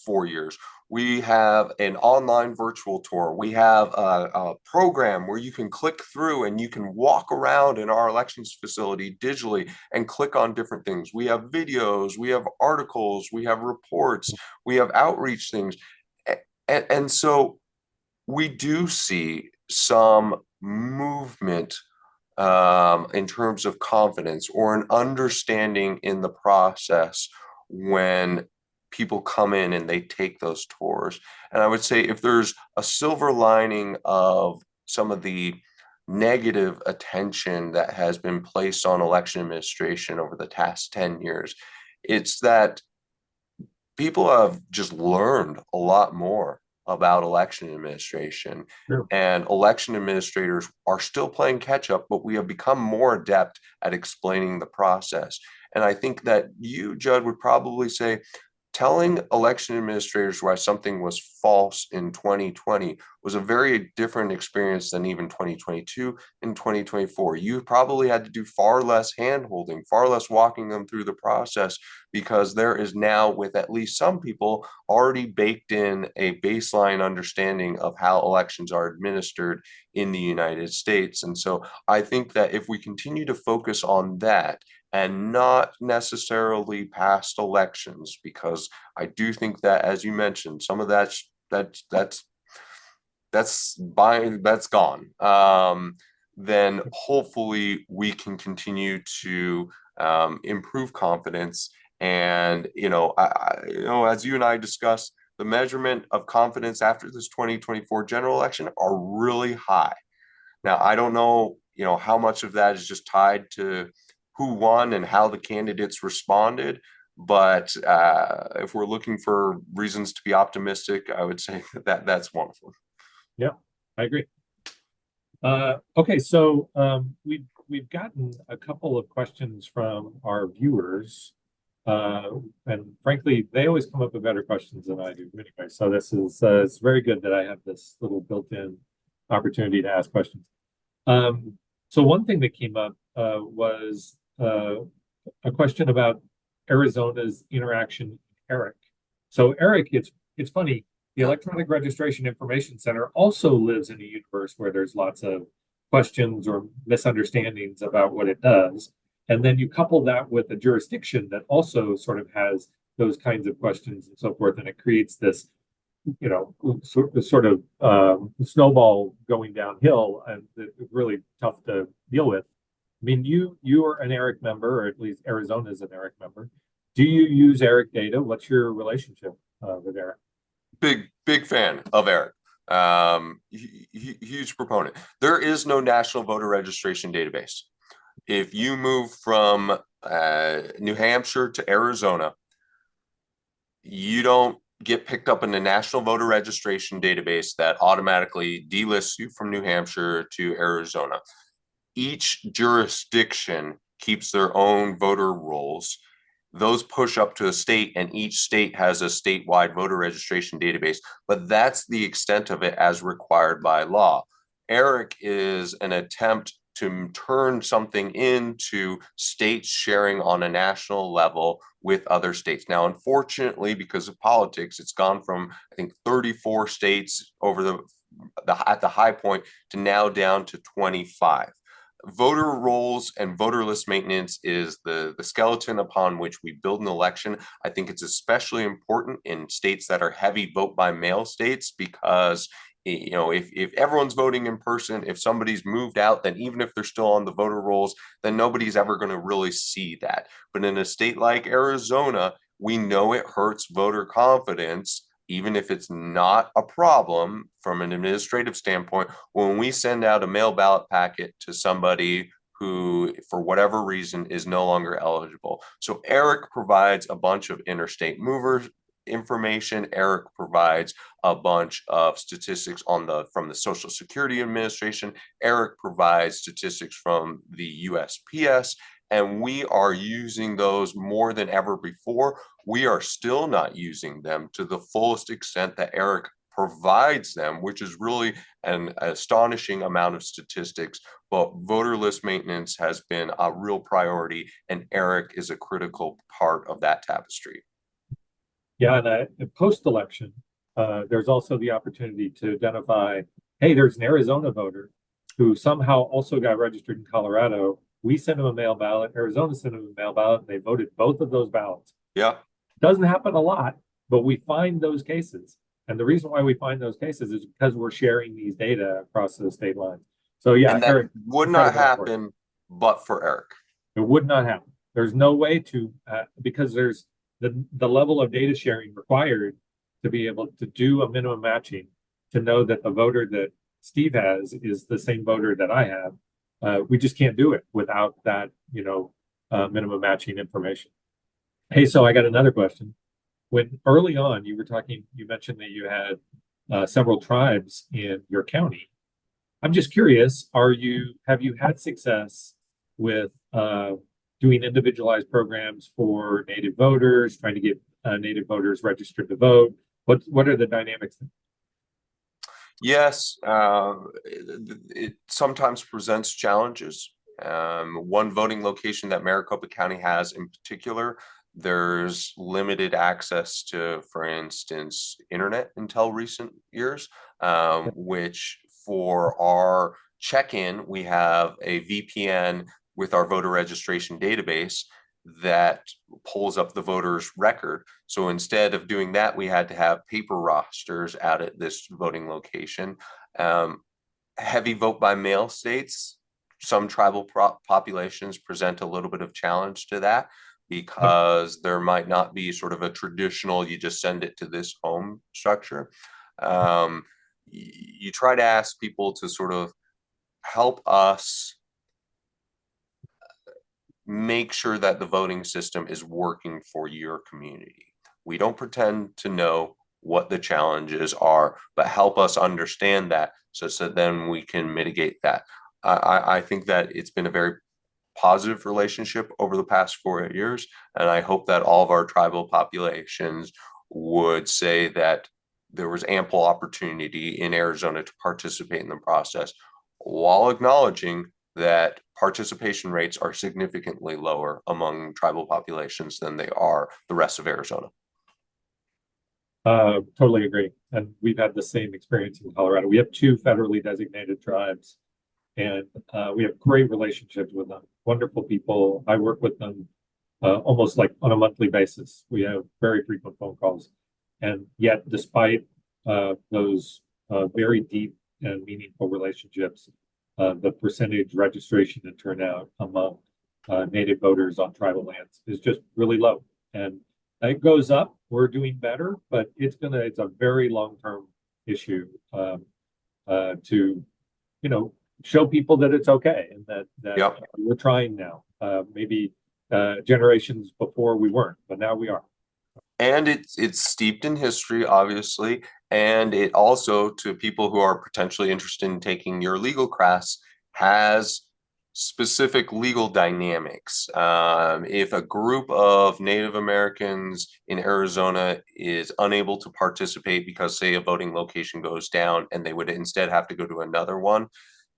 4 years. We have an online virtual tour. We have a program where you can click through and you can walk around in our elections facility digitally and click on different things. We have videos, we have articles, we have reports, we have outreach things. And so we do see some movement in terms of confidence or an understanding in the process when people come in and they take those tours. And I would say if there's a silver lining of some of the negative attention that has been placed on election administration over the past 10 years, it's that people have just learned a lot more about election administration. Sure. And election administrators are still playing catch up, but we have become more adept at explaining the process. And I think that you, Judd, would probably say telling election administrators why something was false in 2020 was a very different experience than even 2022 and 2024. You probably had to do far less hand-holding, far less walking them through the process, because there is now, with at least some people, already baked in a baseline understanding of how elections are administered in the United States. And so I think that if we continue to focus on that, and not necessarily past elections, because I do think that, as you mentioned, some of that's gone. Then hopefully we can continue to improve confidence. And as you and I discussed, the measurement of confidence after this 2024 general election are really high. Now, I don't know, how much of that is just tied to who won and how the candidates responded. But if we're looking for reasons to be optimistic, I would say that that's one of them. Yeah, I agree. Okay, so we've gotten a couple of questions from our viewers, and frankly, they always come up with better questions than I do anyway. So this is it's very good that I have this little built-in opportunity to ask questions. So one thing that came up was a question about Arizona's interaction with ERIC. So ERIC, it's funny. The Electronic Registration Information Center also lives in a universe where there's lots of questions or misunderstandings about what it does. And then you couple that with a jurisdiction that also sort of has those kinds of questions and so forth, and it creates this, sort of snowball going downhill, and it's really tough to deal with. I mean, you are an ERIC member, or at least Arizona is an ERIC member. Do you use ERIC data? What's your relationship with ERIC? Big fan of ERIC. Huge proponent. There is no national voter registration database. If you move from New Hampshire to Arizona, you don't get picked up in the national voter registration database that automatically delists you from New Hampshire to Arizona. Each jurisdiction keeps their own voter rolls. Those push up to a state, and each state has a statewide voter registration database, but that's the extent of it as required by law. ERIC is an attempt to turn something into states sharing on a national level with other states. Now, unfortunately, because of politics, it's gone from, I think, 34 states over at the high point to now down to 25. Voter rolls and voter list maintenance is the skeleton upon which we build an election. I think it's especially important in states that are heavy vote by mail states, because if everyone's voting in person, if somebody's moved out, then even if they're still on the voter rolls, then nobody's ever going to really see that. But in a state like Arizona, we know it hurts voter confidence, even if it's not a problem from an administrative standpoint, when we send out a mail ballot packet to somebody who, for whatever reason, is no longer eligible. So ERIC provides a bunch of interstate movers information. ERIC provides a bunch of statistics from the Social Security Administration. ERIC provides statistics from the USPS. And we are using those more than ever before. We are still not using them to the fullest extent that ERIC provides them, which is really an astonishing amount of statistics. But voter list maintenance has been a real priority, and ERIC is a critical part of that tapestry. Yeah, and post-election, there's also the opportunity to identify, hey, there's an Arizona voter who somehow also got registered in Colorado. We sent them a mail ballot. Arizona sent them a mail ballot. And they voted both of those ballots. Yeah. Doesn't happen a lot, but we find those cases. And the reason why we find those cases is because we're sharing these data across the state lines. So yeah, and that ERIC would not happen but for ERIC. It would not happen. There's no way to, because there's the level of data sharing required to be able to do a minimum matching, to know that the voter that Steve has is the same voter that I have. We just can't do it without that, minimum matching information. Hey, so I got another question. When early on you mentioned that you had several tribes in your county. I'm just curious, have you had success with doing individualized programs for Native voters, trying to get Native voters registered to vote? What are the dynamics? Yes, it sometimes presents challenges. One voting location that Maricopa County has in particular, there's limited access to, for instance, internet until recent years, which for our check-in, we have a VPN with our voter registration database that pulls up the voter's record. So instead of doing that, we had to have paper rosters out at this voting location. Heavy vote by mail states, some tribal populations present a little bit of challenge to that because there might not be sort of a traditional, you just send it to this home structure. You try to ask people to sort of help us make sure that the voting system is working for your community. We don't pretend to know what the challenges are, but help us understand that so that then we can mitigate that. I think that it's been a very positive relationship over the past 4 years, and I hope that all of our tribal populations would say that there was ample opportunity in Arizona to participate in the process, while acknowledging that participation rates are significantly lower among tribal populations than they are the rest of Arizona. Totally agree. And we've had the same experience in Colorado. We have 2 federally designated tribes, and we have great relationships with them. Wonderful people. I work with them almost like on a monthly basis. We have very frequent phone calls. And yet, despite those very deep and meaningful relationships, the percentage registration and turnout among Native voters on tribal lands is just really low. And it goes up. We're doing better, but it's a very long-term issue to, show people that it's okay and that Yep. We're trying now. Maybe generations before we weren't, but now we are. And it's steeped in history, obviously, and it also, to people who are potentially interested in taking your legal class, has specific legal dynamics. If a group of Native Americans in Arizona is unable to participate because, say, a voting location goes down and they would instead have to go to another one,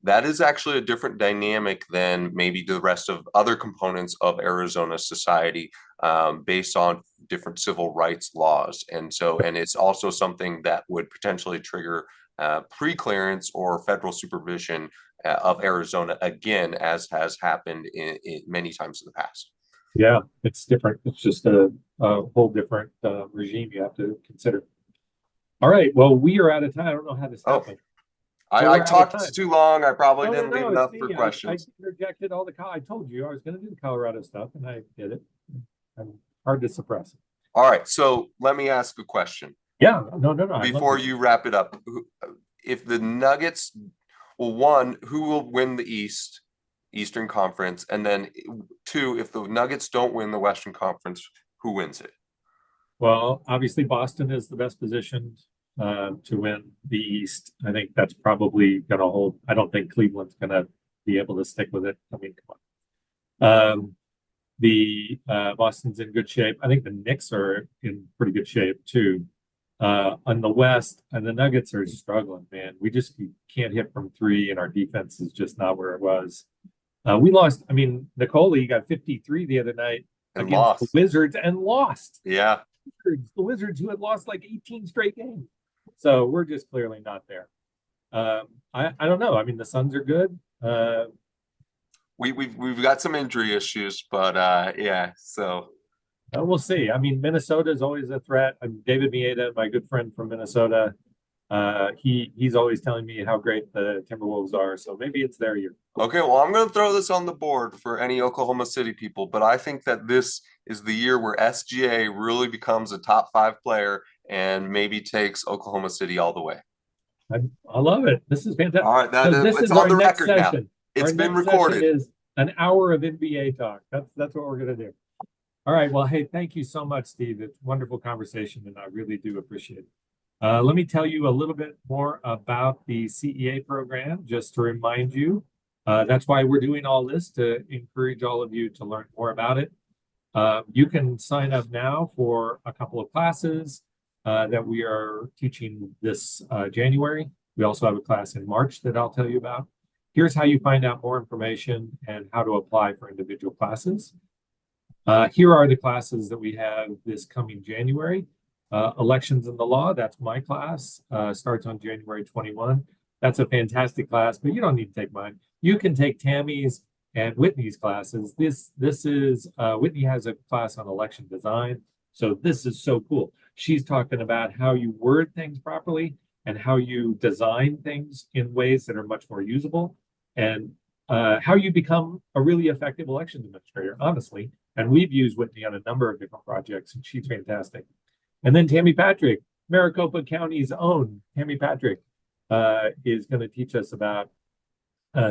that is actually a different dynamic than maybe the rest of other components of Arizona society, based on different civil rights laws. And it's also something that would potentially trigger pre-clearance or federal supervision of Arizona again, as has happened in many times in the past. Yeah, it's different. It's just a whole different regime you have to consider. All right. Well, we are out of time. I don't know how this happened. I talked too long. I probably didn't leave enough for questions. I interjected all I told you I was going to do the Colorado stuff, and I did it. I'm hard to suppress. All right. So let me ask a question. Yeah. No. Before you wrap it up, if the Nuggets, well, 1, who will win the Eastern Conference? And then 2, if the Nuggets don't win the Western Conference, who wins it? Well, obviously Boston is the best positioned to win the East. I think that's probably going to hold. I don't think Cleveland's going to be able to stick with it. I mean, come on. The Boston's in good shape. I think the Knicks are in pretty good shape too. On the West, and the Nuggets are struggling, man. We can't hit from 3, and our defense is just not where it was. We lost. I mean, Nicole got 53 the other night and against lost. The Wizards and lost. Yeah. The Wizards who had lost like 18 straight games. So we're just clearly not there. I don't know. I mean, the Suns are good. We've got some injury issues, but yeah. So we'll see. I mean, Minnesota is always a threat. David Mieta, my good friend from Minnesota, he's always telling me how great the Timberwolves are. So maybe it's their year. Okay, well, I'm going to throw this on the board for any Oklahoma City people, but I think that this is the year where SGA really becomes a top 5 player and maybe takes Oklahoma City all the way. I love it. This is fantastic. All right, it's on the record now. It's been recorded. Is an hour of NBA talk. That's what we're going to do. All right. Well, hey, thank you so much, Steve. It's a wonderful conversation, and I really do appreciate it. Let me tell you a little bit more about the CEA program, just to remind you. That's why we're doing all this, to encourage all of you to learn more about it. You can sign up now for a couple of classes that we are teaching this January. We also have a class in March that I'll tell you about. Here's how you find out more information and how to apply for individual classes. Here are the classes that we have this coming January. Elections in the Law, that's my class, starts on January 21. That's a fantastic class, but you don't need to take mine. You can take Tammy's and Whitney's classes. This is Whitney has a class on election design, so this is so cool. She's talking about how you word things properly and how you design things in ways that are much more usable, and how you become a really effective election administrator, honestly. And we've used Whitney on a number of different projects, and she's fantastic. And then Tammy Patrick, Maricopa County's own Tammy Patrick, is going to teach us about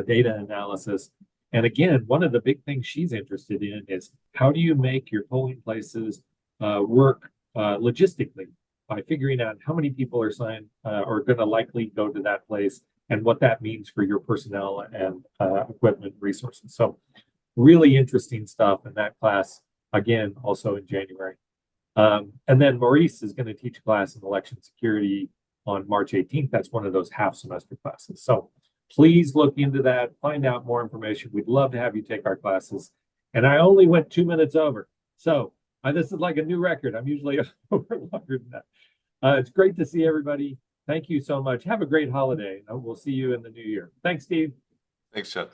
data analysis. And again, one of the big things she's interested in is how do you make your polling places work logistically by figuring out how many people are going to likely go to that place and what that means for your personnel and equipment resources. So really interesting stuff in that class, again, also in January. And then Maurice is going to teach a class in election security on March 18th. That's one of those half semester classes. So please look into that, find out more information. We'd love to have you take our classes. And I only went 2 minutes over. So this is like a new record. I'm usually over longer than that. It's great to see everybody. Thank you so much. Have a great holiday. We'll see you in the new year. Thanks, Steve. Thanks, Judd.